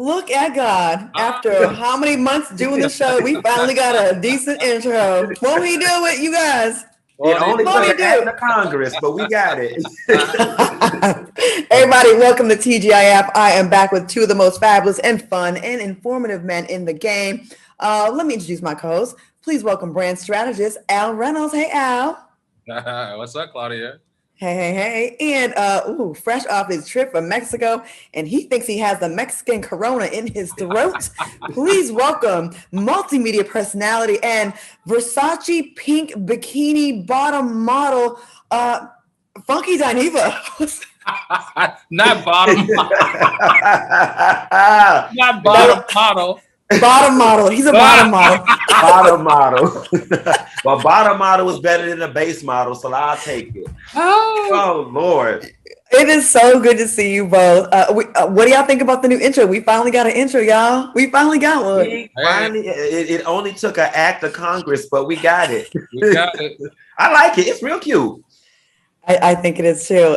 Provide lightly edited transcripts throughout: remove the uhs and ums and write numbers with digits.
Look at God. After how many months doing the show, we finally got a decent intro. Won't he do it, you guys? It only Won't he took an act do? of Congress, but we got it. Everybody, welcome to TGIF. I am back with two of the most fabulous and fun and informative men in the game. Let me introduce my co-host. Please welcome brand strategist Al Reynolds. Hey, Al. What's up, Claudia? Hey. And fresh off his trip from Mexico, and he thinks he has the Mexican corona in his throat. Please welcome multimedia personality and Versace pink bikini bottom model, Funky Dineva. Not bottom. Not bottom model. Bottom model. He's a bottom model. Bottom model. Well, bottom model is better than a base model, so I'll take it. Oh Lord. It is so good to see you both. What do y'all think about the new intro? We finally got an intro, y'all. We finally got one. It only took an act of Congress, but we got it. We got it. I like it. It's real cute. I think it is too.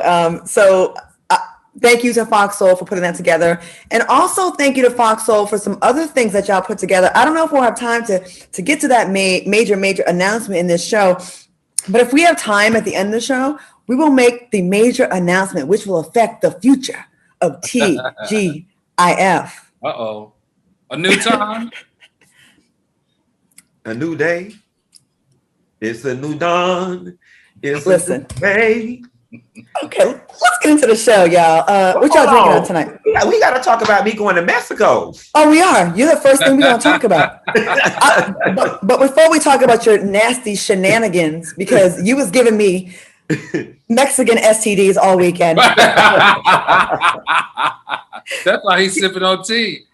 Thank you to FOXSOUL for putting that together. And also thank you to FOXSOUL for some other things that y'all put together. I don't know if we'll have time to get to that major announcement in this show. But if we have time at the end of the show, we will make the major announcement, which will affect the future of TGIF. Uh-oh. A new time? A new day. It's a new dawn. It's Listen. a new day. Okay, let's get into the show, y'all. What y'all drinking on tonight? We got to talk about me going to Mexico. Oh, we are. You're the first thing we're going to talk about. But before we talk about your nasty shenanigans, because you was giving me Mexican STDs all weekend. That's why he's sipping on tea.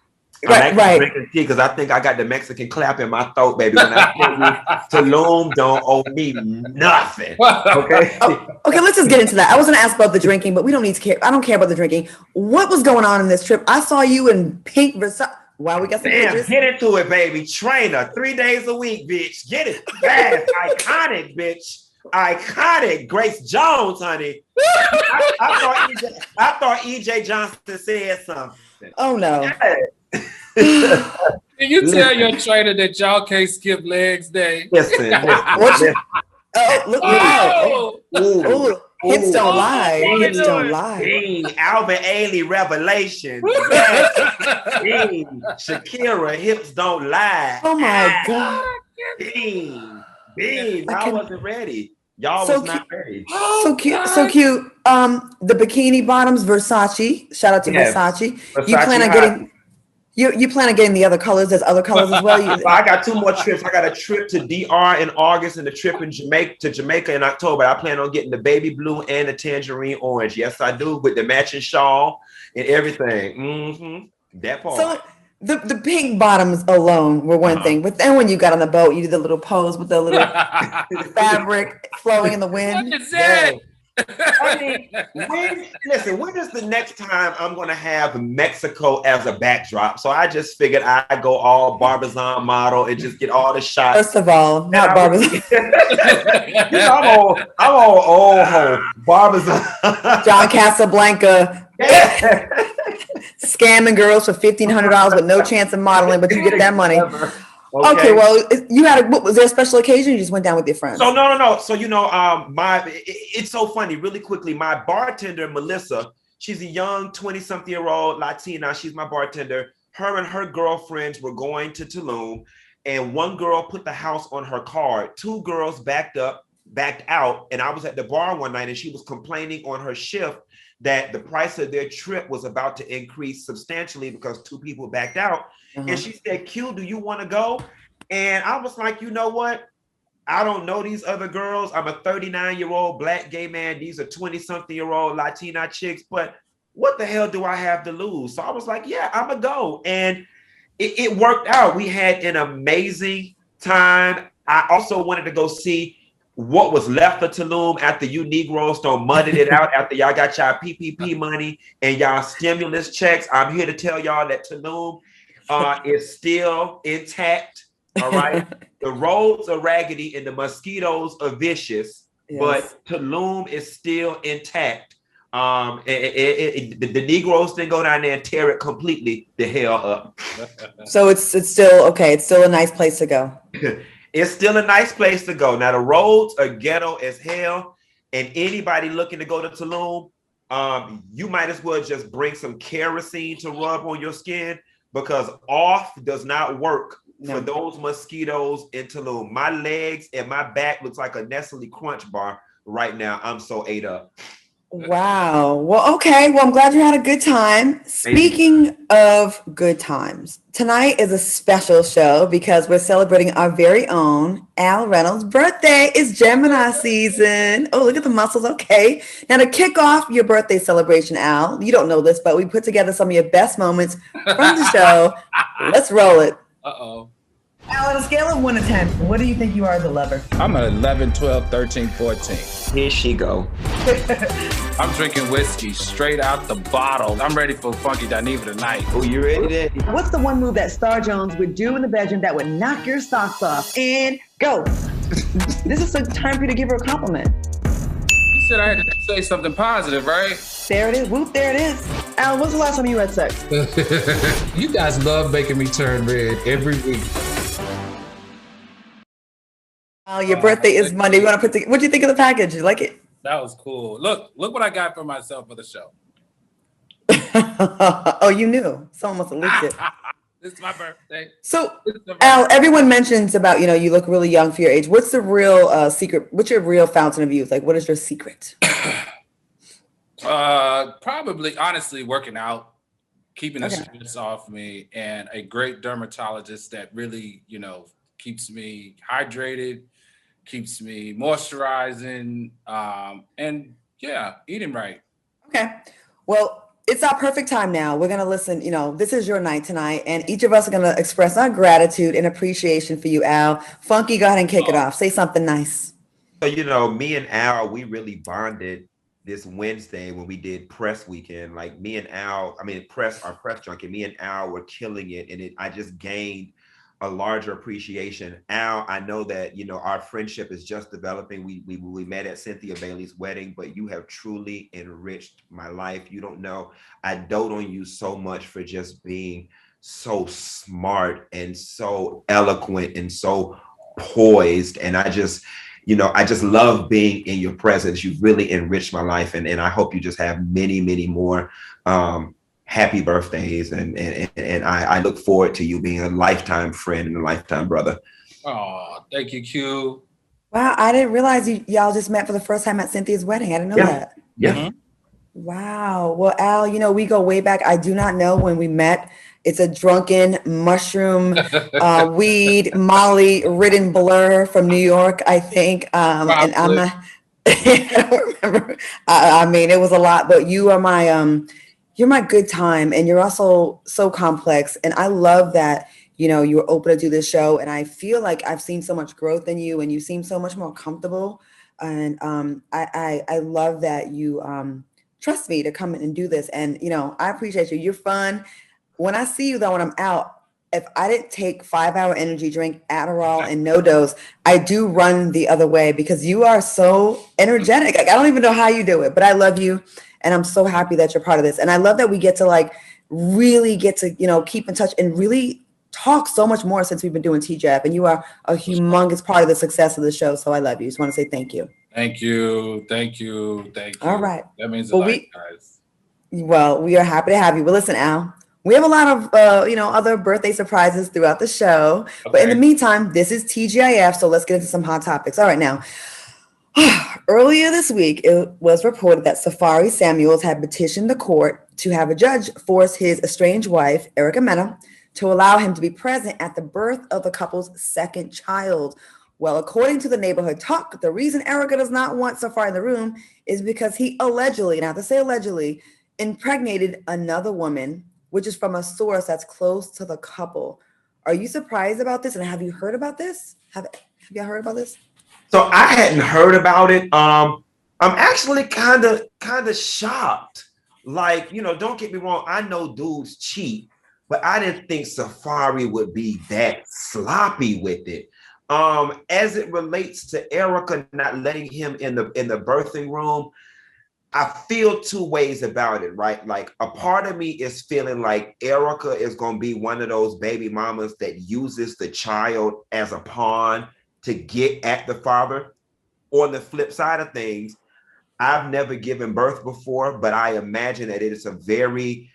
I'm drinking tea because I think I got the Mexican clap in my throat, baby. When I tell you, Tulum don't owe me nothing. Okay. Okay, let's just get into that. I was going to ask about the drinking, but we don't need to care. I don't care about the drinking. What was going on in this trip? I saw you in pink Versace. Wow, we got some pictures. Get into it, baby. Trainer, 3 days a week, bitch. Get it fast. Iconic, bitch. Iconic. Grace Jones, honey. I thought EJ Johnson said something. Oh no. Yeah. Can you tell your trainer that y'all can't skip legs day? Listen. Oh, look at that. Hips don't lie. Hips don't lie. Alvin Ailey revelation. Shakira, hips don't lie. Oh my God. I wasn't ready. Y'all was not ready. So cute. So cute. The bikini bottoms, Versace. Shout out to Versace. You plan on getting you plan on getting the other colors. There's other colors as well. I got 2 more trips. I got a trip to DR in August and a trip in Jamaica in October. I plan on getting the baby blue and the tangerine orange. Yes, I do, with the matching shawl and everything. Mm-hmm. That part. So the pink bottoms alone were one thing, but then when you got on the boat, you did the little pose with the little fabric flowing in the wind. What is that? I mean, when is the next time I'm going to have Mexico as a backdrop? So I just figured I'd go all Barbizon model and just get all the shots. First of all, not Barbizon. I'm all old Barbizon. John Casablanca. Scamming girls for $1,500 with no chance of modeling, but you get that money. Okay, well, was there a special occasion? You just went down with your friends? So no. So it's so funny. Really quickly, my bartender Melissa, she's a young 20-something-year-old Latina. She's my bartender. Her and her girlfriends were going to Tulum, and one girl put the house on her card. 2 girls backed out, and I was at the bar one night, and she was complaining on her shift that the price of their trip was about to increase substantially because 2 people backed out. And she said, Q, do you want to go? And I was like, you know what? I don't know these other girls. I'm a 39-year-old black gay man. These are 20-something-year-old Latina chicks. But what the hell do I have to lose? So I was like, yeah, I'm going to go. And it worked out. We had an amazing time. I also wanted to go see what was left of Tulum after you Negroes don't mudded it out after y'all got y'all PPP money and y'all stimulus checks. I'm here to tell y'all that Tulum is still intact. All right. The roads are raggedy and the mosquitoes are vicious, but Tulum is still intact. The Negroes didn't go down there and tear it completely the hell up. So it's still okay. It's still a nice place to go. It's still a nice place to go. Now the roads are ghetto as hell, and anybody looking to go to Tulum, you might as well just bring some kerosene to rub on your skin, because off does not work for those mosquitoes in Tulum. My legs and my back looks like a Nestle Crunch bar right now. I'm so ate up. Wow. Well, okay. Well, I'm glad you had a good time. Speaking of good times, tonight is a special show because we're celebrating our very own Al Reynolds' birthday. It's Gemini season. Oh, look at the muscles. Okay. Now, to kick off your birthday celebration, Al, you don't know this, but we put together some of your best moments from the show. Let's roll it. Uh-oh. Al, on a scale of 1 to 10, what do you think you are as a lover? I'm at 11, 12, 13, 14. Here she go. I'm drinking whiskey straight out the bottle. I'm ready for Funky Dineva tonight. Oh, you ready then? What's the one move that Star Jones would do in the bedroom that would knock your socks off? And go. This is a time for you to give her a compliment. You said I had to say something positive, right? There it is. Whoop, there it is. Al, when's the last time you had sex? You guys love making me turn red every week. Oh, your birthday is Monday. You want to what do you think of the package? You like it? That was cool. Look what I got for myself for the show. Oh, you knew. Someone must have leaked it. It's my birthday. So, Al, everyone mentions about, you look really young for your age. What's the real secret? What's your real fountain of youth? Like, what is your secret? Probably, honestly, working out, keeping the stress off me, and a great dermatologist that really, keeps me hydrated, keeps me moisturizing, and eating right. Okay. Well, it's our perfect time now. We're going to listen, this is your night tonight, and each of us are going to express our gratitude and appreciation for you, Al. Funky, go ahead and kick it off. Say something nice. So, me and Al, we really bonded this Wednesday when we did press weekend. Like me and Al, our press junket, me and Al were killing it. And I just gained a larger appreciation. Al, I know that, our friendship is just developing. We met at Cynthia Bailey's wedding, but you have truly enriched my life. You don't know, I dote on you so much for just being so smart and so eloquent and so poised. And I just love being in your presence. You've really enriched my life. And I hope you just have many, many more happy birthdays, and I look forward to you being a lifetime friend and a lifetime brother. Oh, thank you, Q. Wow, I didn't realize y'all just met for the first time at Cynthia's wedding. I didn't know that. Yeah. Mm-hmm. Wow. Well, Al, we go way back. I do not know when we met. It's a drunken mushroom, weed, Molly ridden blur from New York, I think. And I'm not, I don't remember. It was a lot, but you are you're my good time, and you're also so complex. And I love that, you were open to do this show. And I feel like I've seen so much growth in you, and you seem so much more comfortable. And I love that you trust me to come in and do this. And, I appreciate you. You're fun. When I see you, though, when I'm out, if I didn't take 5-hour energy drink, Adderall, and no dose, I do run the other way because you are so energetic. Like, I don't even know how you do it, but I love you. And I'm so happy that you're part of this. And I love that we get to really get to, keep in touch and really talk so much more since we've been doing TJAP. And you are a humongous part of the success of the show. So I love you. Just want to say thank you. Thank you. Thank you. Thank you. All right. That means a lot, guys. Well, we are happy to have you. Well, listen, Al, we have a lot of, other birthday surprises throughout the show. Okay. But in the meantime, this is TGIF. So let's get into some hot topics. All right, now. Earlier this week, it was reported that Safaree Samuels had petitioned the court to have a judge force his estranged wife, Erica Mena, to allow him to be present at the birth of the couple's second child. Well, according to the neighborhood talk, the reason Erica does not want Safaree in the room is because he allegedly, and I have to say allegedly, impregnated another woman, which is from a source that's close to the couple. Are you surprised about this? And have you heard about this? Have you heard about this? So I hadn't heard about it. I'm actually kind of shocked. Like, don't get me wrong. I know dudes cheat, but I didn't think Safaree would be that sloppy with it. As it relates to Erica not letting him in the birthing room, I feel two ways about it, right? Like a part of me is feeling like Erica is going to be one of those baby mamas that uses the child as a pawn to get at the father. On the flip side of things, I've never given birth before, but I imagine that it is a very,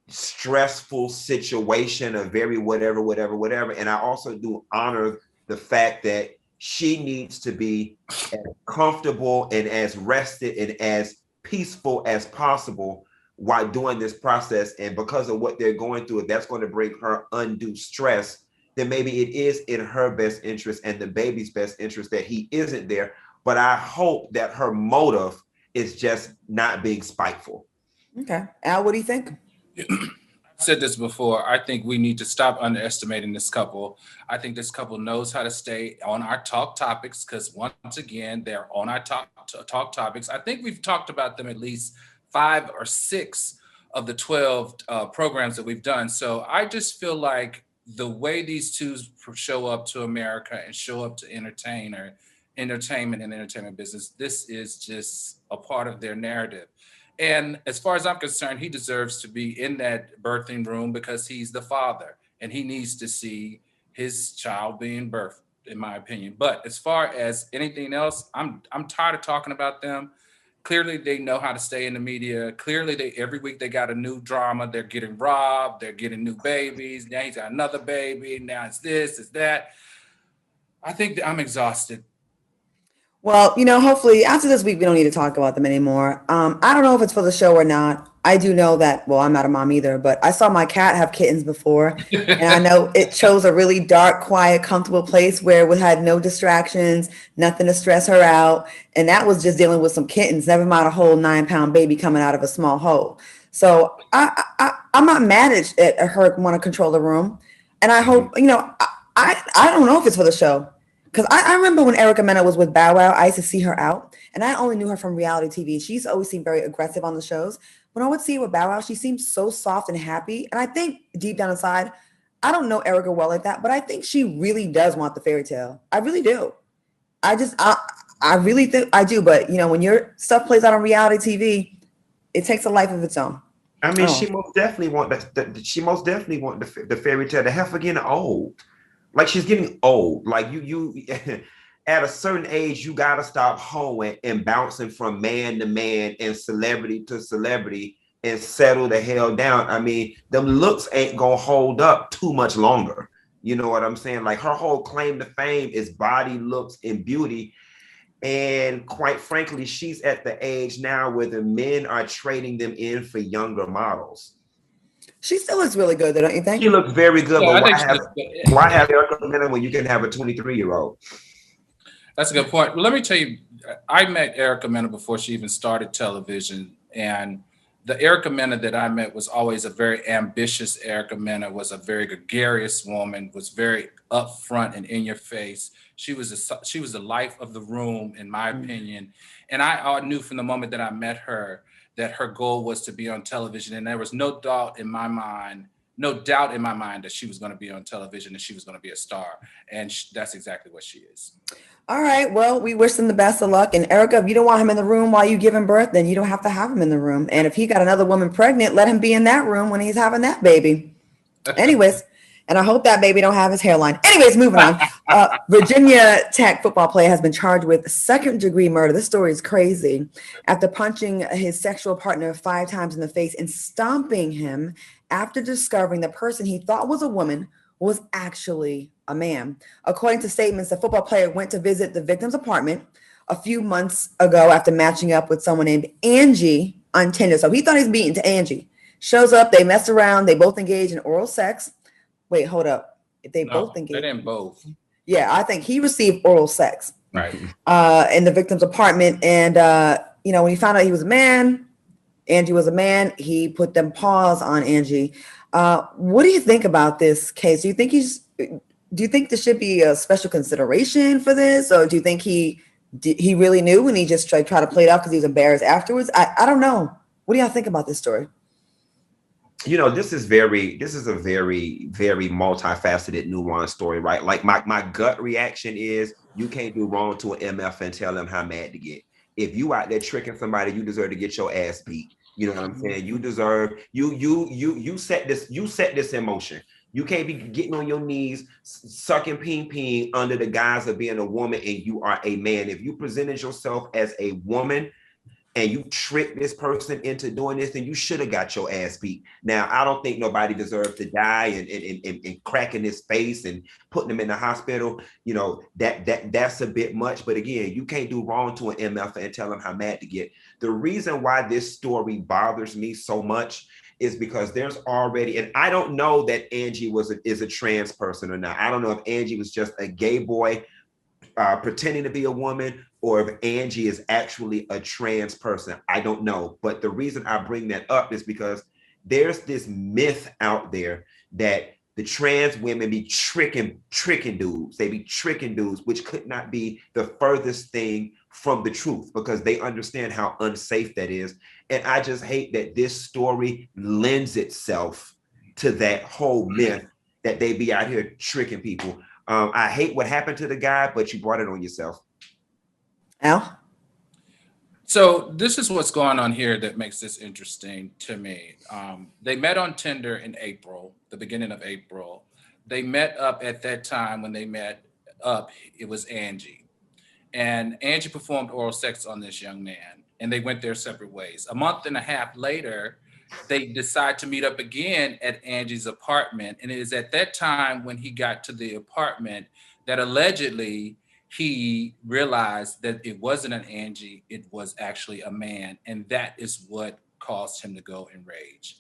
stressful situation, a very whatever. And I also do honor the fact that she needs to be as comfortable and as rested and as peaceful as possible while doing this process. And because of what they're going through, if that's going to bring her undue stress, then maybe it is in her best interest and the baby's best interest that he isn't there. But I hope that her motive is just not being spiteful. Okay. Al, what do you think? I've said this before. I think we need to stop underestimating this couple. I think this couple knows how to stay on our talk topics because once again, they're on our talk topics. I think we've talked about them at least 5 or 6 of the 12 programs that we've done. So I just feel like the way these two show up to America and show up to entertainment and entertainment business, this is just a part of their narrative. And as far as I'm concerned, he deserves to be in that birthing room because he's the father and he needs to see his child being birthed, in my opinion. But as far as anything else, I'm tired of talking about them. Clearly, they know how to stay in the media. Clearly, every week they got a new drama. They're getting robbed. They're getting new babies. Now he's got another baby. Now it's this, it's that. I think that I'm exhausted. Well, hopefully after this week, we don't need to talk about them anymore. I don't know if it's for the show or not. I do know that, well, I'm not a mom either, but I saw my cat have kittens before. And I know it chose a really dark, quiet, comfortable place where we had no distractions, nothing to stress her out. And that was just dealing with some kittens, never mind a whole 9-pound baby coming out of a small hole. So I'm not mad at her want to control the room. And I hope, I don't know if it's for the show. Because I remember when Erica Mena was with Bow Wow, I used to see her out, and I only knew her from reality TV. She's always seemed very aggressive on the shows. When I would see her with Bow Wow, she seemed so soft and happy. And I think deep down inside, I don't know Erica well like that, but I think she really does want the fairy tale. I really do. I really think I do. But, when your stuff plays out on reality TV, it takes a life of its own. I mean, she most definitely want the fairy tale. The heifer getting old. Like she's getting old. Like you at a certain age, you gotta stop hoeing and bouncing from man to man and celebrity to celebrity and settle the hell down. I mean, them looks ain't gonna hold up too much longer. You know what I'm saying? Like her whole claim to fame is body, looks, and beauty. And quite frankly, she's at the age now where the men are trading them in for younger models. She still looks really good, though, don't you think? She looks very good, Yeah, but why have Erica Mena when you can have a 23-year-old? That's a good point. Well, let me tell you, I met Erica Mena before she even started television. And the Erica Mena that I met was always a very ambitious Erica Mena, was a very gregarious woman, was very upfront and in your face. She was the life of the room, in my opinion. And I knew from the moment that I met her that her goal was to be on television. And there was no doubt in my mind that she was going to be on television and she was going to be a star. And that's exactly what she is. All right. Well, we wish them the best of luck. And Erica, if you don't want him in the room while you're giving birth, then you don't have to have him in the room. And if he got another woman pregnant, let him be in that room when he's having that baby. Anyways, and I hope that baby don't have his hairline. Anyways, moving on. Virginia Tech football player has been charged with second-degree murder. This story is crazy. After punching his sexual partner 5 times in the face and stomping him after discovering the person he thought was a woman was actually a man. According to statements, the football player went to visit the victim's apartment a few months ago after matching up with someone named Angie on Tinder. So he thought he was beaten to Angie. Shows up, they mess around, they both engage in oral sex. Wait, hold up. If they both engage. They didn't both. Yeah, I think he received oral sex. Right. In the victim's apartment. And, when he found out he was a man, Angie was a man, he put them paws on Angie. What do you think about this case? Do you think there should be a special consideration for this? Or do you think he really knew and he just tried to play it off because he was embarrassed afterwards? I don't know. What do y'all think about this story? This is a very, very multifaceted, nuanced story, right? Like my gut reaction is you can't do wrong to an MF and tell him how mad to get. if you out there tricking somebody, you deserve to get your ass beat. You know what I'm saying? You deserve, you set this in motion. You can't be getting on your knees, sucking ping under the guise of being a woman and you are a man. If you presented yourself as a woman and you tricked this person into doing this, then you should have got your ass beat. Now, I don't think nobody deserves to die and cracking his face and putting him in the hospital. You know, that's a bit much. But again, you can't do wrong to an MF and tell him how mad to get. The reason why this story bothers me so much is because there's already, and I don't know that Angie is a trans person or not. I don't know if Angie was just a gay boy pretending to be a woman, or if Angie is actually a trans person. I don't know. But the reason I bring that up is because there's this myth out there that the trans women be tricking dudes. They be tricking dudes, which could not be the furthest thing from the truth, because they understand how unsafe that is. And I just hate that this story lends itself to that whole myth that they be out here tricking people. I hate what happened to the guy, but you brought it on yourself. Al? So this is what's going on here that makes this interesting to me. They met on Tinder in April, the beginning of April. They met up at that time. When they met up, it was Angie. And Angie performed oral sex on this young man, and they went their separate ways. A month and a half later, they decide to meet up again at Angie's apartment. And it is at that time when he got to the apartment that allegedly he realized that it wasn't an Angie, it was actually a man. And that is what caused him to go enraged.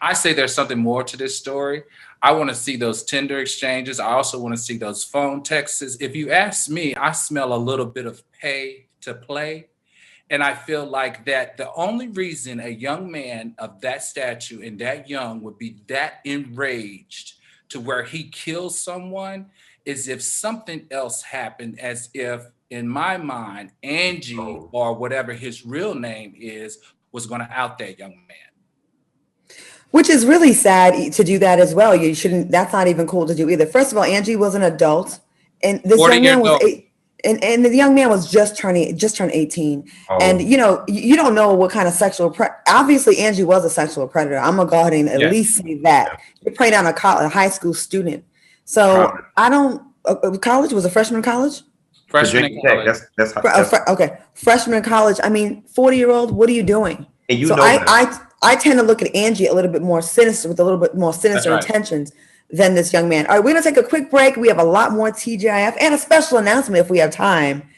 I say there's something more to this story. I want to see those Tinder exchanges. I also want to see those phone texts. If you ask me, I smell a little bit of pay to play. And I feel like that the only reason a young man of that stature and that young would be that enraged to where he kills someone is if something else happened, as if, in my mind, Angie or whatever his real name is, was going to out that young man. Which is really sad to do that as well. You shouldn't, that's not even cool to do either. First of all, Angie was an adult, and this young man was and the young man was just turned 18. And you know, you don't know what kind of obviously Angie was a sexual predator. I'm gonna go ahead and at least say that. You're preying on a high school student. So I don't, college, was a freshman in college? Freshman in college. Okay, freshman in college. I mean, 40-year-old, what are you doing? And you so know I tend to look at Angie a little bit more sinister, with a little bit more sinister intentions than this young man. All right, we're gonna take a quick break. We have a lot more TGIF and a special announcement if we have time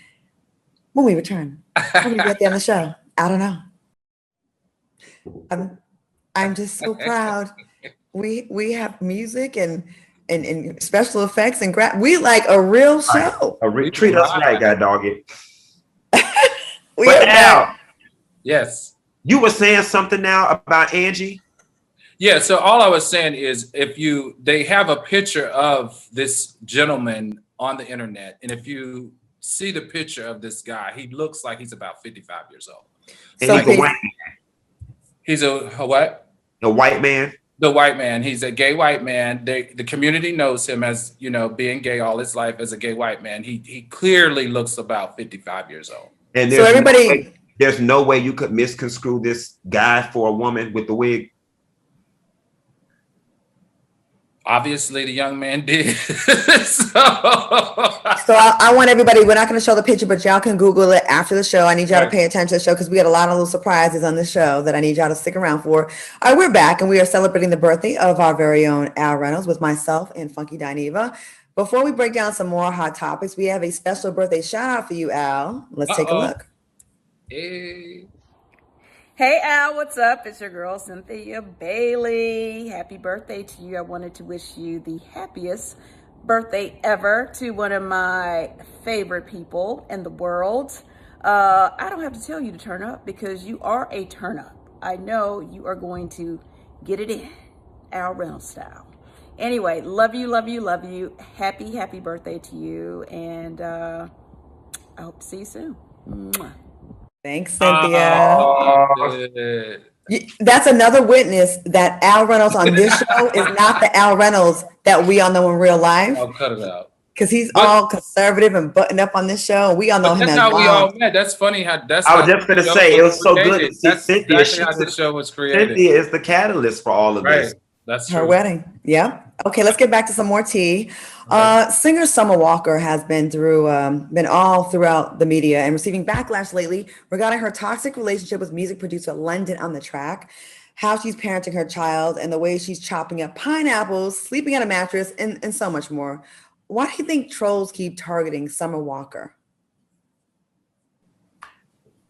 when we return. When we get there on the show. I don't know. I'm just so proud. We have music and special effects and we like a real show. Treat us right, God dog it. But Al, yes, you were saying something now about Angie. Yeah, so all I was saying is they have a picture of this gentleman on the internet, and if you see the picture of this guy, he looks like he's about 55 years old. And he's a white man. He's a what? A white man. The white man. He's a gay white man. The community knows him as, you know, being gay all his life as a gay white man. He clearly looks about 55 years old. And there's no way you could misconstrue this guy for a woman with the wig. Obviously, the young man did. So I want everybody, we're not going to show the picture, but y'all can Google it after the show. I need y'all to pay attention to the show because we got a lot of little surprises on the show that I need y'all to stick around for. All right, we're back and we are celebrating the birthday of our very own Al Reynolds with myself and Funky Dineva. Before we break down some more hot topics, we have a special birthday shout out for you, Al. Let's take a look. Hey Al, what's up? It's your girl Cynthia Bailey. Happy birthday to you. I wanted to wish you the happiest birthday ever to one of my favorite people in the world. I don't have to tell you to turn up because you are a turn up. I know you are going to get it in, Al Reynolds style. Anyway, love you, love you, love you. Happy birthday to you. And I hope to see you soon. Mwah. Thanks, Cynthia. That's another witness that Al Reynolds on this show is not the Al Reynolds that we all know in real life. I'll cut it out. because he's But- all conservative and buttoned up on this show. We all know him That's as how we all Bob. met. That's funny how that's. I was how just gonna the show say it was so created. good to see That's Cynthia. exactly how the show was created. Cynthia is the catalyst for all of Right. this. That's Her true. wedding. Yeah. Okay, let's get back to some more tea. Singer Summer Walker has been been all throughout the media and receiving backlash lately regarding her toxic relationship with music producer London on the Track, how she's parenting her child, and the way she's chopping up pineapples, sleeping on a mattress, and so much more. Why do you think trolls keep targeting Summer Walker?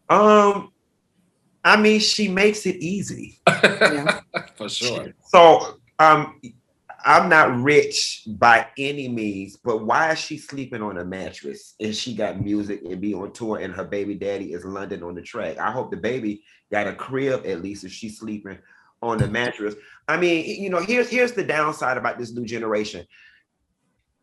I mean, she makes it easy. Yeah. For sure. So, I'm not rich by any means, but why is she sleeping on a mattress and she got music and be on tour and her baby daddy is London on the Track? I hope the baby got a crib at least if she's sleeping on a mattress. I mean, you know, here's the downside about this new generation.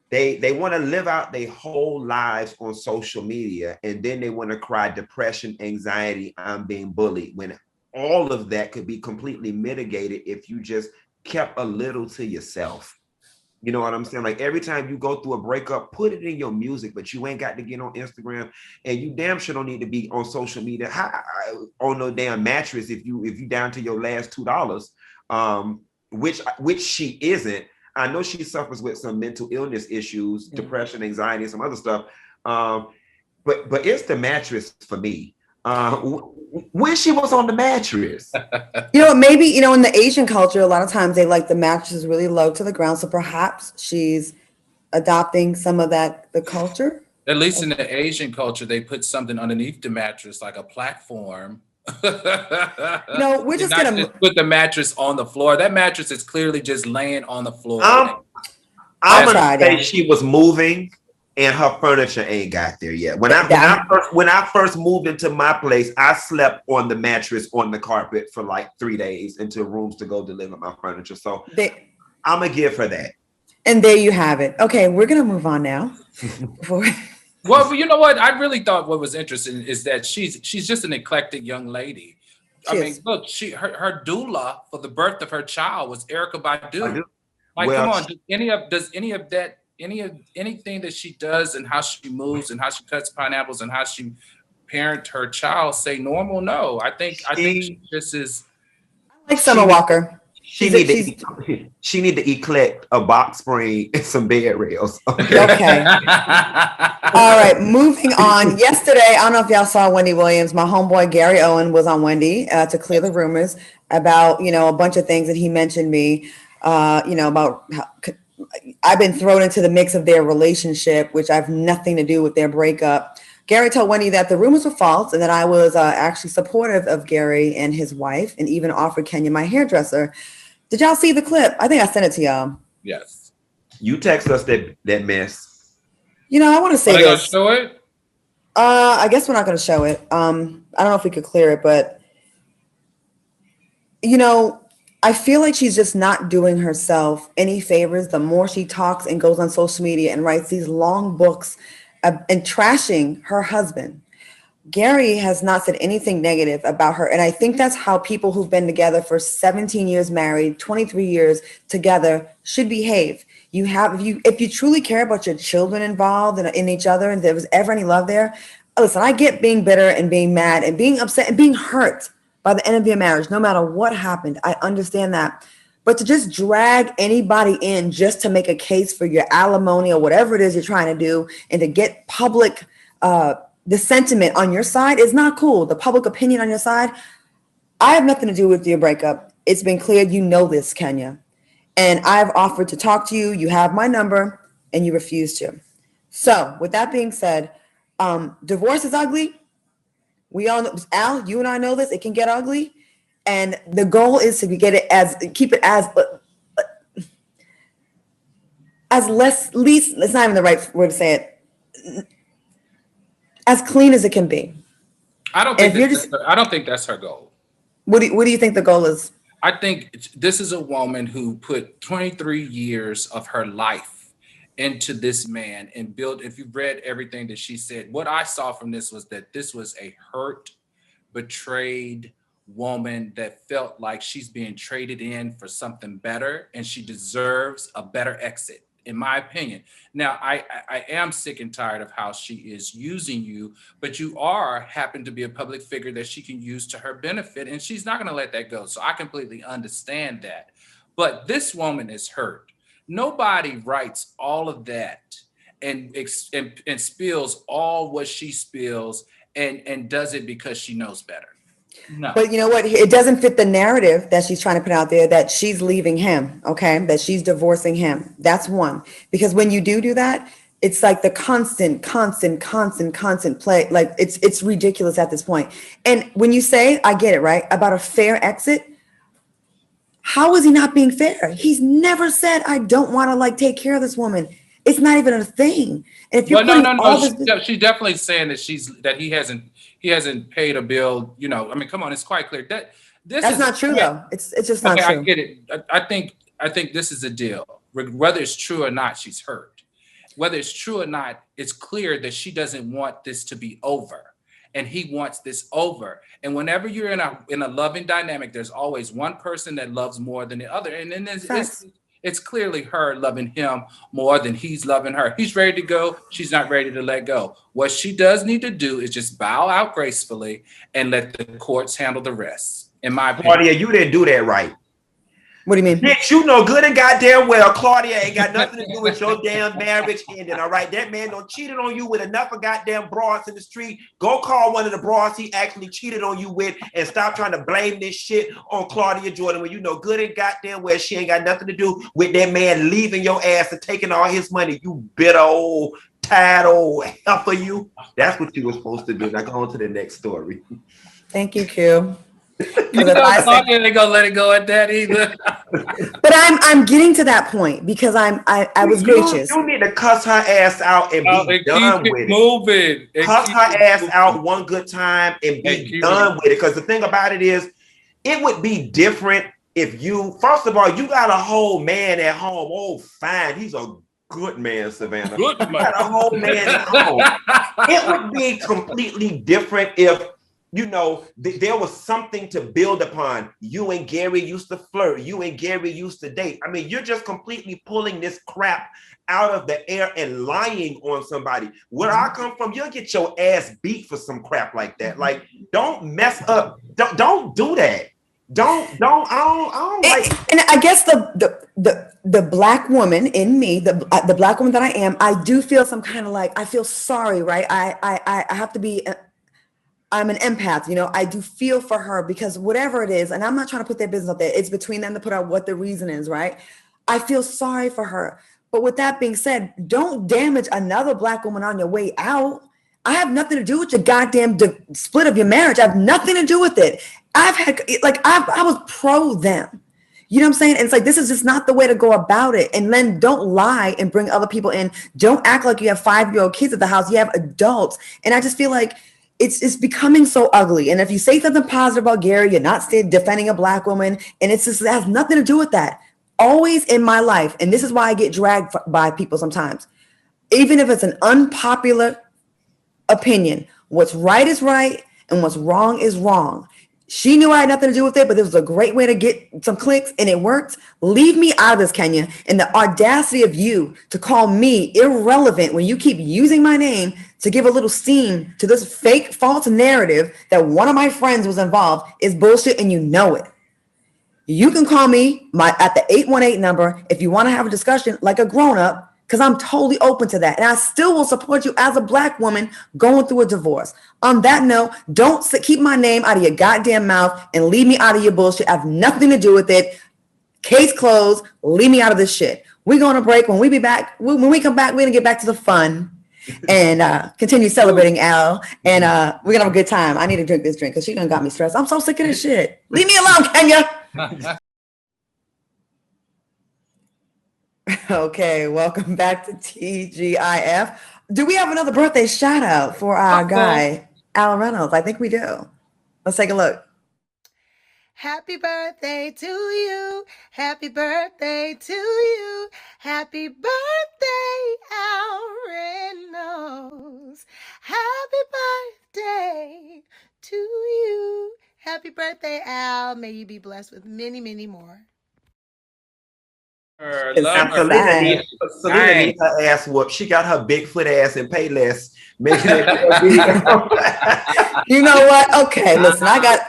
They want to live out their whole lives on social media, and then they want to cry depression, anxiety, I'm being bullied, when all of that could be completely mitigated if you just kept a little to yourself. You know what I'm saying? Like every time you go through a breakup, put it in your music, but you ain't got to get on Instagram, and you damn sure don't need to be on social media on no damn mattress if you down to your last $2, which she isn't. I know she suffers with some mental illness issues, depression, anxiety, and some other stuff. But it's the mattress for me. When she was on the mattress. You know, maybe, you know, in the Asian culture, a lot of times they like the mattresses really low to the ground. So perhaps she's adopting some of the culture. At least in the Asian culture, they put something underneath the mattress, like a platform. No, we're just Not gonna put the mattress on the floor. That mattress is clearly just laying on the floor. I'm gonna say she was moving and her furniture ain't got there yet. When I first moved into my place, I slept on the mattress on the carpet for like 3 days until rooms to go deliver my furniture. So I'm gonna give her that. And there you have it. Okay, we're gonna move on now. Well, you know what? I really thought what was interesting is that she's just an eclectic young lady. I mean, look, her doula for the birth of her child was Erica Badu. Like, come on, does anything that she does and how she moves and how she cuts pineapples and how she parent her child say normal? No, I think she just is. I like Summer Walker. She need to collect a box spring and some bed rails. Okay. All right, moving on. Yesterday, I don't know if y'all saw Wendy Williams. My homeboy Gary Owen was on Wendy to clear the rumors about, you know, a bunch of things that he mentioned me, you know, about how I've been thrown into the mix of their relationship, which I have nothing to do with their breakup. Gary told Wendy that the rumors were false and that I was actually supportive of Gary and his wife, and even offered Kenya, my hairdresser. Did y'all see the clip? I think I sent it to y'all. Yes. You text us that mess. You know, I want to say this. this. Gonna show it? I guess we're not going to show it. I don't know if we could clear it, but you know, I feel like she's just not doing herself any favors the more she talks and goes on social media and writes these long books and trashing her husband. Gary has not said anything negative about her. And I think that's how people who've been together for 17 years married, 23 years together should behave. If you truly care about your children involved in each other, and there was ever any love there, listen, I get being bitter and being mad and being upset and being hurt by the end of your marriage, no matter what happened. I understand that. But to just drag anybody in just to make a case for your alimony or whatever it is you're trying to do, and to get public the sentiment on your side is not cool. The public opinion on your side. I have nothing to do with your breakup. It's been cleared. You know this, Kenya. And I've offered to talk to you. You have my number and you refuse to. So with that being said, divorce is ugly. We all know, Al, you and I know this. It can get ugly. And the goal is to keep it as least, it's not even the right word to say it, as clean as it can be. I don't think that's her goal. What do you think the goal is? I think this is a woman who put 23 years of her life into this man and built. If you've read everything that she said, what I saw from this was that this was a hurt, betrayed woman that felt like she's being traded in for something better and she deserves a better exit. in my opinion. Now, I am sick and tired of how she is using you, but you happen to be a public figure that she can use to her benefit, and she's not going to let that go. So I completely understand that. But this woman is hurt. Nobody writes all of that and spills all what she spills and does it because she knows better. No. But you know what? It doesn't fit the narrative that she's trying to put out there, that she's leaving him, okay? That she's divorcing him. That's one. Because when you do that, it's like the constant play. Like it's ridiculous at this point. And when you say, I get it, right? About a fair exit, how is he not being fair? He's never said, I don't want to like take care of this woman. It's not even a thing. And if you're she's definitely saying that he hasn't paid a bill. You know, I mean, come on, it's quite clear that that's not true though. It's just not true. I get it. I think this is a deal. Whether it's true or not, she's hurt. Whether it's true or not, it's clear that she doesn't want this to be over, and he wants this over. And whenever you're in a loving dynamic, there's always one person that loves more than the other, and then it's clearly her loving him more than he's loving her. He's ready to go. She's not ready to let go. What she does need to do is just bow out gracefully and let the courts handle the rest. In my opinion. Claudia, you didn't do that right. What do you mean? Bitch, you know good and goddamn well Claudia ain't got nothing to do with your damn marriage ending, all right? That man done cheated on you with enough of goddamn broads in the street. Go call one of the broads he actually cheated on you with and stop trying to blame this shit on Claudia Jordan when you know good and goddamn well she ain't got nothing to do with that man leaving your ass and taking all his money. You bitter old, tired old heifer you. That's what you were supposed to do. Now go on to the next story. Thank you, Q. You know, Claudia ain't gonna let it go at that either. But I'm getting to that point because I was gracious. You need to cuss her ass out and be done with it. Cuss her ass out one good time and be done with it. Because the thing about it is, it would be different if you, first of all, you got a whole man at home. Oh, fine, he's a good man, Savannah. Good man. Got a whole man at home. It would be completely different if, you know, there was something to build upon. You and Gary used to flirt. You and Gary used to date. I mean, you're just completely pulling this crap out of the air and lying on somebody. Where I come from, you'll get your ass beat for some crap like that. Like, don't mess up. Don't do that. I don't like. And I guess the black woman in me, the black woman that I am, I do feel some kind of like, I feel sorry, right? I have to be. I'm an empath, you know, I do feel for her because whatever it is, and I'm not trying to put their business out there, it's between them to put out what the reason is, right? I feel sorry for her. But with that being said, don't damage another black woman on your way out. I have nothing to do with your goddamn split of your marriage. I have nothing to do with it. I was pro them. You know what I'm saying? And it's like, this is just not the way to go about it. And then don't lie and bring other people in. Don't act like you have 5-year-old kids at the house. You have adults. And I just feel like, it's becoming so ugly. And if you say something positive about Gary, you're not defending a black woman. And it has nothing to do with that. Always in my life, and this is why I get dragged by people sometimes, even if it's an unpopular opinion, what's right is right and what's wrong is wrong. She knew I had nothing to do with it, but this was a great way to get some clicks and it worked. Leave me out of this, Kenya. And the audacity of you to call me irrelevant when you keep using my name to give a little steam to this fake false narrative that one of my friends was involved is bullshit and you know it. You can call me at the 818 number if you want to have a discussion like a grown-up, because I'm totally open to that. And I still will support you as a black woman going through a divorce. On that note, don't keep my name out of your goddamn mouth and leave me out of your bullshit. I have nothing to do with it. Case closed. Leave me out of this shit. We're going to break. When we come back, we're going to get back to the fun and continue celebrating Al. And we're going to have a good time. I need to drink this drink because she done got me stressed. I'm so sick of this shit. Leave me alone, Kenya. Okay, welcome back to TGIF. Do we have another birthday shout out for our guy, Al Reynolds? I think we do. Let's take a look. Happy birthday to you. Happy birthday to you. Happy birthday, Al Reynolds. Happy birthday to you. Happy birthday, Al. May you be blessed with many, many more. Love her. Selena Nice. needs her ass whooped. She got her Bigfoot ass in Payless. Making it You know what? Okay, listen, I got.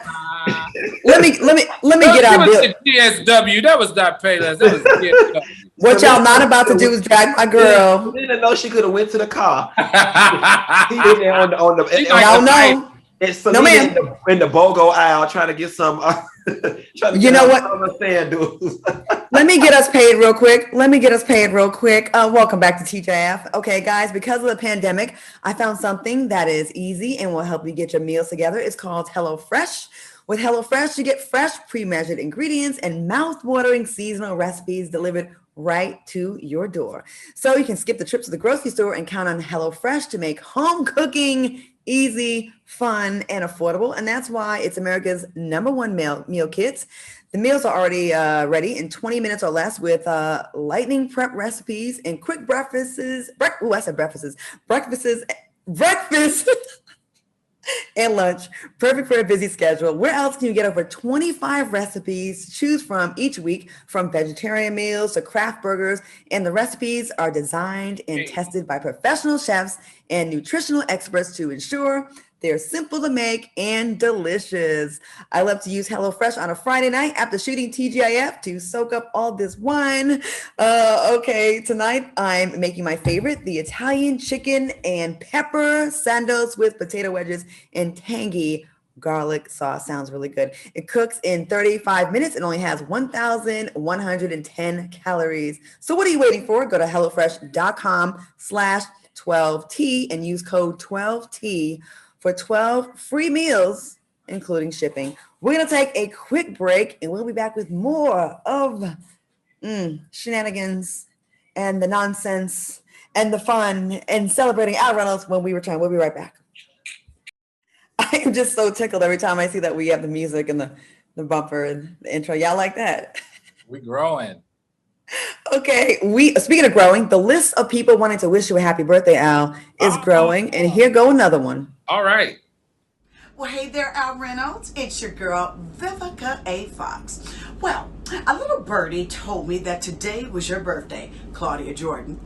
Let me get our bill. GSW. That was not Payless. That was GSW. What y'all not about to do is drag my girl. Selena know she could have went to the car. He in there on the Y'all know. It's Selena ma'am. in the BOGO aisle trying to get some. You know what? Sand dudes. Let me get us paid real quick. Welcome back to TJF. Okay, guys, because of the pandemic, I found something that is easy and will help you get your meals together. It's called HelloFresh. With HelloFresh, you get fresh, pre-measured ingredients and mouth-watering seasonal recipes delivered right to your door. So you can skip the trip to the grocery store and count on HelloFresh to make home cooking easy, fun, and affordable. And that's why it's America's #1 meal kits. The meals are already ready in 20 minutes or less with lightning prep recipes and quick breakfasts. Breakfast and lunch, perfect for a busy schedule. Where else can you get over 25 recipes to choose from each week, from vegetarian meals to craft burgers? And the recipes are designed and tested by professional chefs and nutritional experts to ensure they're simple to make and delicious. I love to use HelloFresh on a Friday night after shooting TGIF to soak up all this wine. Okay, tonight I'm making my favorite, the Italian chicken and pepper sandos with potato wedges and tangy garlic sauce. Sounds really good. It cooks in 35 minutes and only has 1,110 calories. So what are you waiting for? Go to HelloFresh.com/12T and use code 12T for 12 free meals, including shipping. We're going to take a quick break and we'll be back with more of shenanigans and the nonsense and the fun and celebrating Al Reynolds when we return. We'll be right back. I am just so tickled every time I see that we have the music and the bumper and the intro. Y'all like that? We're growing. Okay, speaking of growing, the list of people wanting to wish you a happy birthday, Al, is growing, and here go another one. All right. Well, hey there, Al Reynolds. It's your girl, Vivica A. Fox. Well, a little birdie told me that today was your birthday, Claudia Jordan.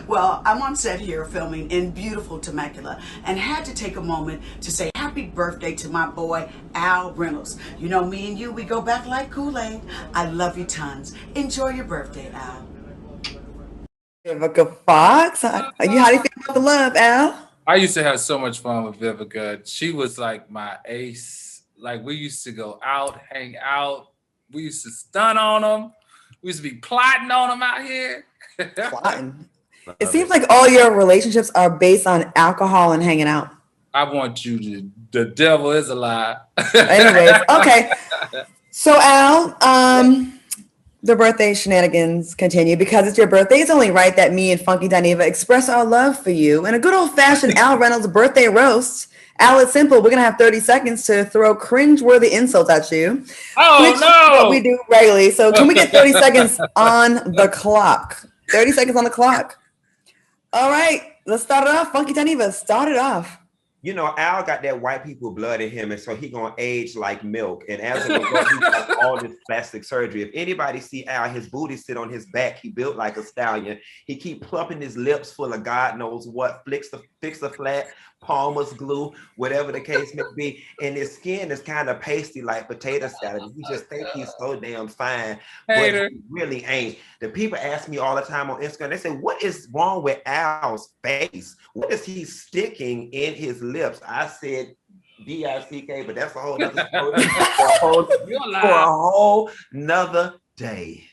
Well, I'm on set here filming in beautiful Temecula and had to take a moment to say happy birthday to my boy, Al Reynolds. You know, me and you, we go back like Kool-Aid. I love you tons. Enjoy your birthday, Al. Vivica Fox, how do you feel about the love, Al? I used to have so much fun with Vivica. She was like my ace. Like, we used to go out, hang out. We used to stun on them. We used to be plotting on them out here. Plotting. It seems like all your relationships are based on alcohol and hanging out. I want you to, the devil is a lie. Anyways, okay. So Al, the birthday shenanigans continue. Because it's your birthday, it's only right that me and Funky Dineva express our love for you in a good old-fashioned Al Reynolds birthday roast. Al, it's simple. We're going to have 30 seconds to throw cringe-worthy insults at you. Oh, which no! is what we do regularly. So can we get 30 seconds on the clock? 30 seconds on the clock. All right. Let's start it off. Funky Dineva, start it off. You know, Al got that white people blood in him, and so he gonna age like milk. And as a result, he got all this plastic surgery. If anybody see Al, his booty sit on his back. He built like a stallion. He keep plumping his lips full of God knows what, fix a flat, Palmer's glue, whatever the case may be. And his skin is kind of pasty like potato salad. You just think he's so damn fine, but he really ain't. The people ask me all the time on Instagram, they say, what is wrong with Al's face? What is he sticking in his lips? I said D-I-C-K, but that's a whole nother story for a whole nother day.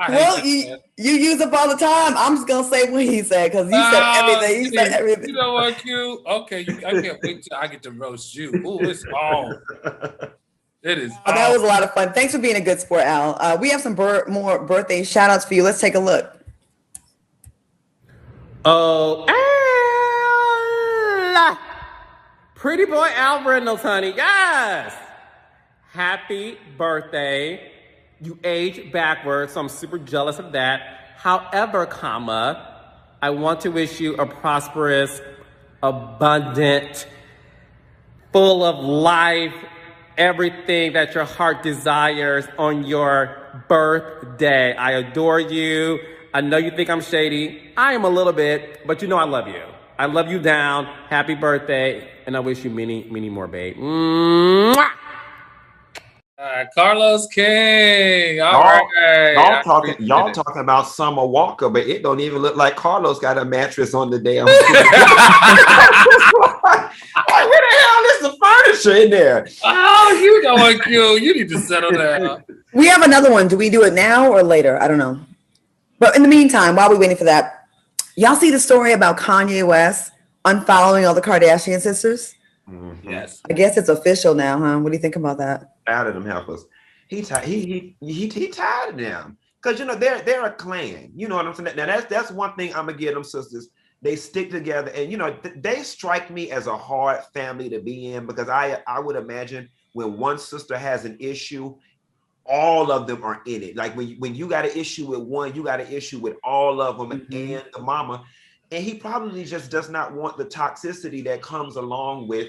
Well, you use up all the time. I'm just gonna say what he said because you said everything. You said everything. You know what, Q? Okay, I can't wait till I get to roast you. Oh, it's on. It is. Oh, that was a lot of fun. Thanks for being a good sport, Al. We have some more birthday shout outs for you. Let's take a look. Oh, Al! Pretty boy Al Reynolds, honey. Yes! Happy birthday. You age backwards, so I'm super jealous of that. However, I want to wish you a prosperous, abundant, full of life, everything that your heart desires on your birthday. I adore you. I know you think I'm shady. I am a little bit, but you know I love you. I love you down. Happy birthday. And I wish you many, many more, babe. Mwah! Carlos King. All right. Y'all talking about Summer Walker, but it don't even look like Carlos got a mattress on the damn. Like, where the hell is the furniture in there? Oh, you going cute. You need to settle down. We have another one. Do we do it now or later? I don't know. But in the meantime, while we're waiting for that, y'all see the story about Kanye West unfollowing all the Kardashian sisters? Mm-hmm. Yes. I guess it's official now, huh? What do you think about that? Out of them helpers. He tired of them. Because they're a clan. You know what I'm saying? Now that's one thing I'm gonna give them sisters. They stick together, and they strike me as a hard family to be in, because I would imagine when one sister has an issue, all of them are in it. Like when you got an issue with one, you got an issue with all of them, and the mama. And he probably just does not want the toxicity that comes along with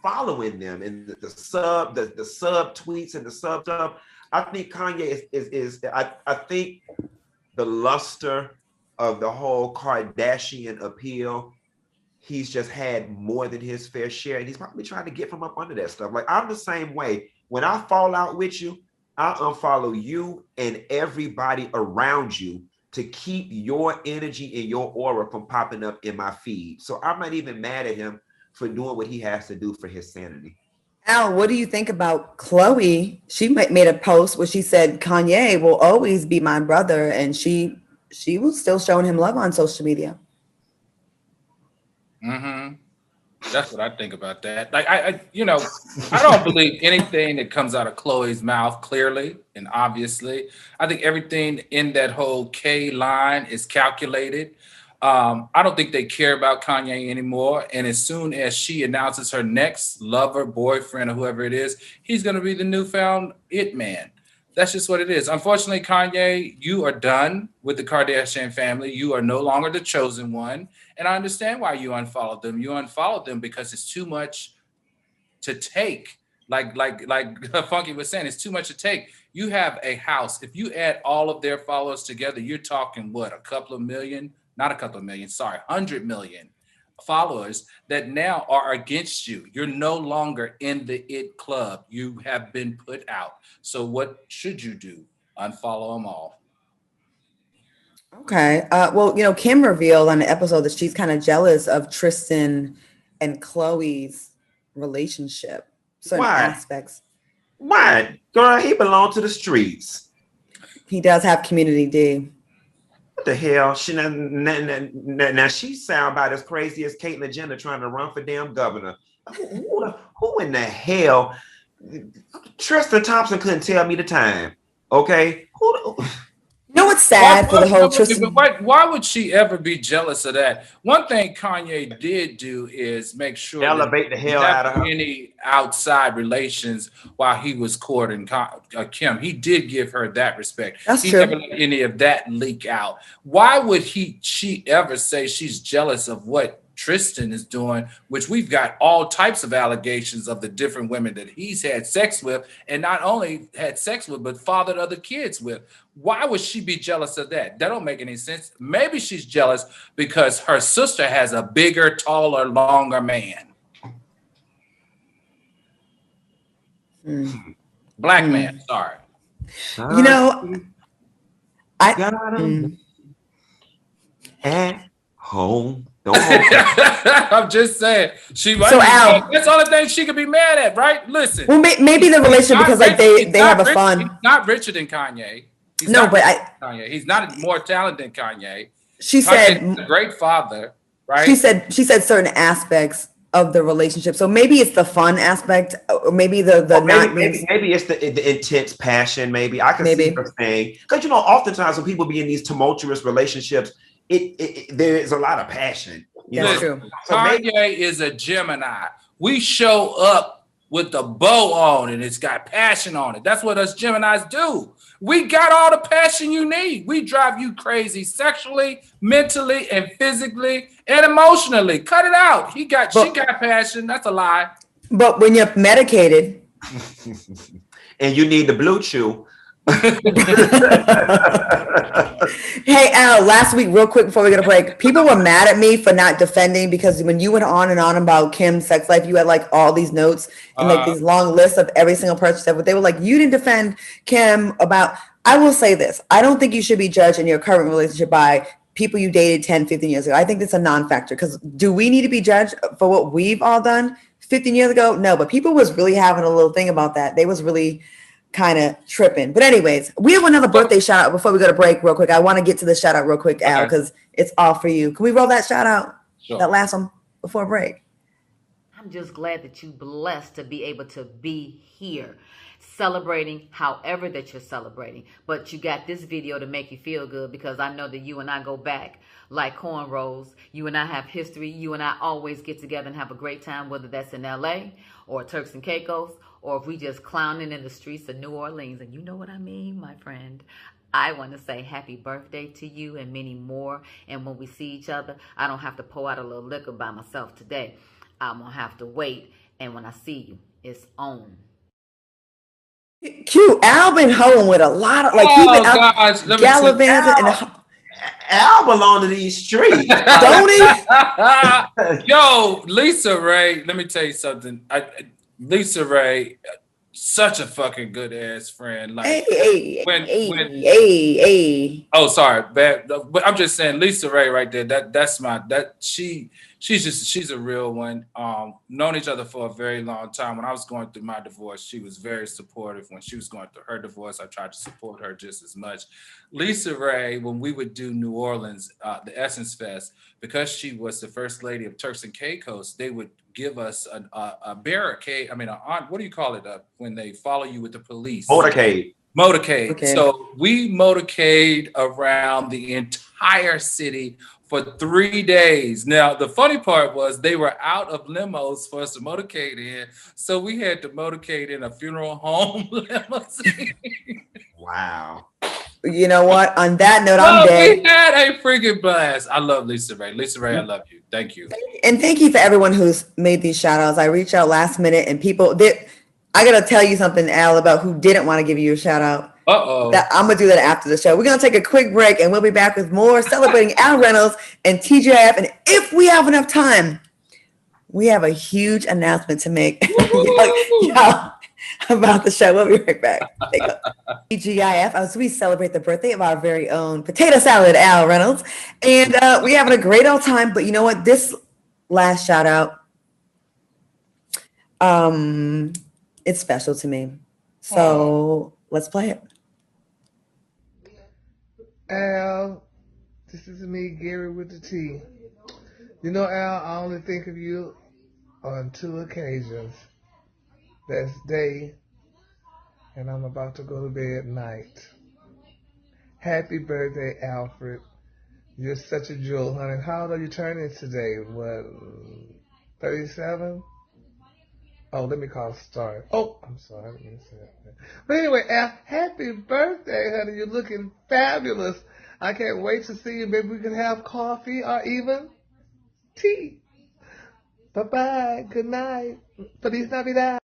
following them, and the sub tweets and the sub stuff. I think Kanye I think the luster of the whole Kardashian appeal, he's just had more than his fair share, and he's probably trying to get from up under that stuff. Like, I'm the same way. When I fall out with you, I unfollow you and everybody around you to keep your energy and your aura from popping up in my feed. So I'm not even mad at him for doing what he has to do for his sanity. Al, what do you think about Chloe? She made a post where she said Kanye will always be my brother, and she was still showing him love on social media. Mm-hmm. That's what I think about that. Like, I don't believe anything that comes out of Chloe's mouth clearly and obviously. I think everything in that whole K line is calculated. I don't think they care about Kanye anymore. And as soon as she announces her next lover, boyfriend, or whoever it is, he's going to be the newfound it man. That's just what it is. Unfortunately, Kanye, you are done with the Kardashian family. You are no longer the chosen one. And I understand why you unfollowed them. You unfollowed them because it's too much to take. Like Funky was saying, it's too much to take. You have a house. If you add all of their followers together, you're talking what, 100 million followers that now are against you. You're no longer in the it club. You have been put out. So what should you do? Unfollow them all. Okay. Well, Kim revealed on the episode that she's kind of jealous of Tristan and Chloe's relationship. Certain aspects. Why? Girl, he belonged to the streets. He does have community D. What the hell? Now she sound about as crazy as Caitlyn Jenner trying to run for damn governor. Who in the hell? Tristan Thompson couldn't tell me the time. Okay? It's sad for the whole Tristan. Why would she ever be jealous of that? One thing Kanye did do is make sure elevate the hell out of her. Any outside relations while he was courting Kim. He did give her that respect. That's he true. never let any of that leak out. Why would she ever say she's jealous of what Tristan is doing, which we've got all types of allegations of the different women that he's had sex with, and not only had sex with, but fathered other kids with. Why would she be jealous of that? That don't make any sense. Maybe she's jealous because her sister has a bigger, taller, longer man. Black man, sorry. At home. I'm just saying. She might Al, that's the only thing she could be mad at, right? Listen. Well, maybe the relationship because they have a fun. He's not richer than Kanye. He's not more talented than Kanye. She Kanye's a great father, right? She said certain aspects of the relationship. So maybe it's the fun aspect, or maybe maybe it's the intense passion. Maybe I can see her saying, because oftentimes when people be in these tumultuous relationships, there is a lot of passion. That's true. So Kanye is a Gemini. We show up with the bow on and it's got passion on it. That's what us Geminis do. We got all the passion you need. We drive you crazy sexually, mentally, and physically, and emotionally. Cut it out. She got passion. That's a lie. But when you're medicated And you need the blue chew. Hey, Al, last week, real quick before we get a break, people were mad at me for not defending because when you went on and on about Kim's sex life, you had like all these notes and like these long lists of every single person. But they were like, you didn't defend Kim about. I will say this. I don't think you should be judged in your current relationship by people you dated 10, 15 years ago. I think that's a non-factor because do we need to be judged for what we've all done 15 years ago? No, but people was really having a little thing about that. They was really kind of tripping. But anyways, we have another birthday shout out before we go to break real quick. I want to get to the shout out real quick, Al, because it's all for you. Can we roll that shout out? Sure. That last one before break. I'm just glad that you're blessed to be able to be here celebrating however that you're celebrating. But you got this video to make you feel good because I know that you and I go back like cornrows. You and I have history. You and I always get together and have a great time, whether that's in LA or Turks and Caicos, or if we just clowning in the streets of New Orleans. And you know what I mean, my friend. I want to say happy birthday to you and many more. And when we see each other, I don't have to pour out a little liquor by myself today. I'm going to have to wait. And when I see you, it's on. Cute. Al been hoeing with a lot of, like, he been out gallivanting. And Al belong to these streets. don't he? Yo, Lisa Ray, let me tell you something. Lisa Ray, such a fucking good ass friend. Like, oh, sorry, bad. But I'm just saying, Lisa Ray right there. She's a real one. Known each other for a very long time. When I was going through my divorce, she was very supportive. When she was going through her divorce, I tried to support her just as much. Lisa Ray, when we would do New Orleans, the Essence Fest, because she was the first lady of Turks and Caicos, they would give us a barricade. I mean, what do you call it? When they follow you with the police? Motorcade. Okay. So we motorcade around the entire city for 3 days. Now, the funny part was they were out of limos for us to motorcade in. So we had to motorcade in a funeral home limousine. Wow. You know what? On that note, I'm dead. We had a freaking blast. I love Lisa Ray. Lisa Ray, I love you. Thank you. And thank you for everyone who's made these shout outs. I reached out last minute and people did. I got to tell you something, Al, about who didn't want to give you a shout out. I'm going to do that after the show. We're going to take a quick break and we'll be back with more celebrating Al Reynolds and TGIF. And if we have enough time, we have a huge announcement to make y'all, about the show. We'll be right back. TGIF, as we celebrate the birthday of our very own potato salad, Al Reynolds. And we're having a great old time. But you know what? This last shout out, it's special to me. So let's play it. Al, this is me, Gary with the T. You know, Al, I only think of you on 2 occasions. That's day, and I'm about to go to bed night. Happy birthday, Alfred. You're such a jewel, honey. How old are you turning today? What, 37? Oh, let me call Star. Oh, I'm sorry. I didn't mean to say that. But anyway, Al, happy birthday, honey. You're looking fabulous. I can't wait to see you. Maybe we can have coffee or even tea. Bye-bye. Good night. Feliz Navidad.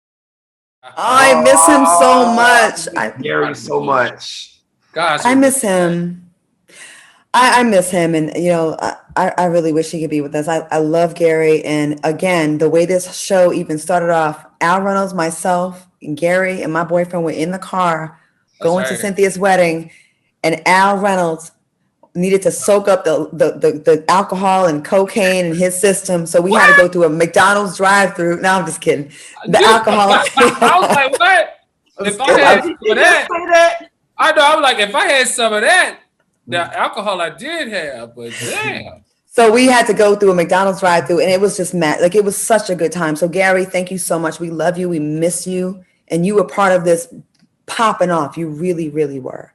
I miss him so much. Gary so much. Gosh, I miss him. I miss him, and you know, I really wish he could be with us. I love Gary, and again, the way this show even started off, Al Reynolds, myself, and Gary, and my boyfriend were in the car going to Cynthia's wedding, and Al Reynolds needed to soak up the alcohol and cocaine in his system, so we had to go through a McDonald's drive-through. No, I'm just kidding. The alcohol. I was like, what? If I had some of that, I know. I was like, if I had some of that. The alcohol I did have, but damn. So we had to go through a McDonald's drive-through, and it was just mad. Like, it was such a good time. So Gary, thank you so much. We love you. We miss you, and you were part of this popping off. You really, really were.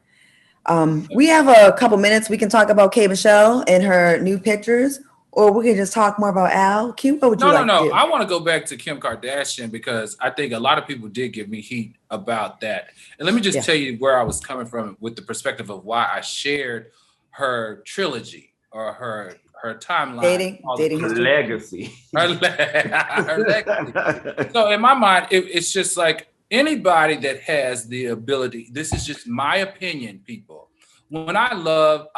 We have a couple minutes. We can talk about K. Michelle and her new pictures, or we can just talk more about Al. Q, what would you like to do? I want to go back to Kim Kardashian because I think a lot of people did give me heat about that. And let me just tell you where I was coming from with the perspective of why I shared her trilogy or her timeline. Dating her legacy. Her legacy. So in my mind, it's just like anybody that has the ability, this is just my opinion, people. When I love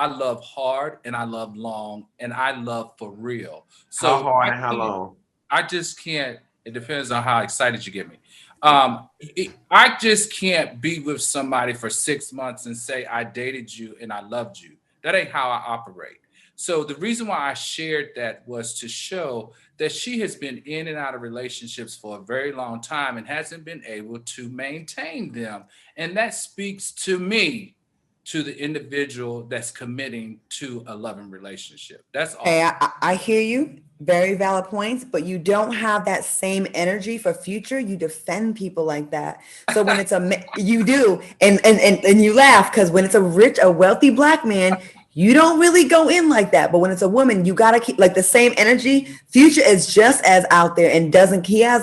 hard and I love long and I love for real. So how hard and how long? I just can't, it depends on how excited you get me. I just can't be with somebody for 6 months and say I dated you and I loved you. That ain't how I operate. So the reason why I shared that was to show that she has been in and out of relationships for a very long time and hasn't been able to maintain them. And that speaks to me, to the individual that's committing to a loving relationship. That's all. Hey, I hear you. Very valid points, but you don't have that same energy for future. You defend people like that. So when it's you do, and you laugh because when it's a wealthy black man, you don't really go in like that. But when it's a woman, you gotta keep like the same energy. Future is just as out there and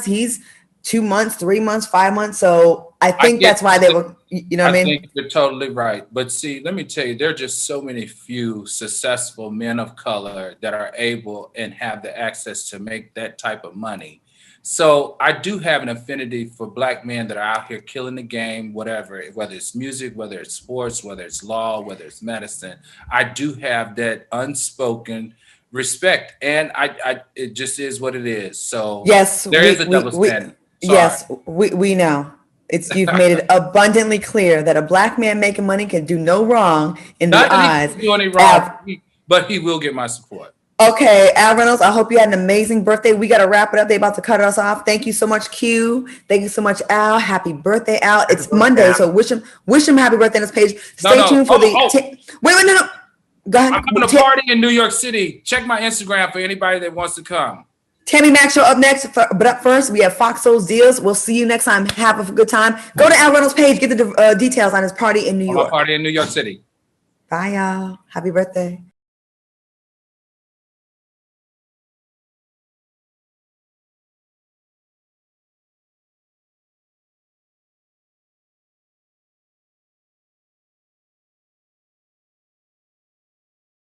he's 2 months, 3 months, 5 months. So I think that's why they were, you know what I mean? I think you're totally right. But see, let me tell you, there are just so many few successful men of color that are able and have the access to make that type of money. So I do have an affinity for black men that are out here killing the game, whatever, whether it's music, whether it's sports, whether it's law, whether it's medicine. I do have that unspoken respect, and I it just is what it is. So yes, there is a double standard. Yes, we know. You've made it abundantly clear that a black man making money can do no wrong in the eyes. He do any wrong, but he will get my support. Okay, Al Reynolds, I hope you had an amazing birthday. We got to wrap it up. They're about to cut us off. Thank you so much, Q. Thank you so much, Al. Happy birthday, Al. It's Monday, so wish him happy birthday on this page. Stay tuned for wait, no. Go ahead. I'm having a party in New York City. Check my Instagram for anybody that wants to come. Tammy Mac show up next, but up first, we have FOXSOUL's deals. We'll see you next time. Have a good time. Go to Al Reynolds' page, get the details on his party in New York. Party in New York City. Bye, y'all. Happy birthday.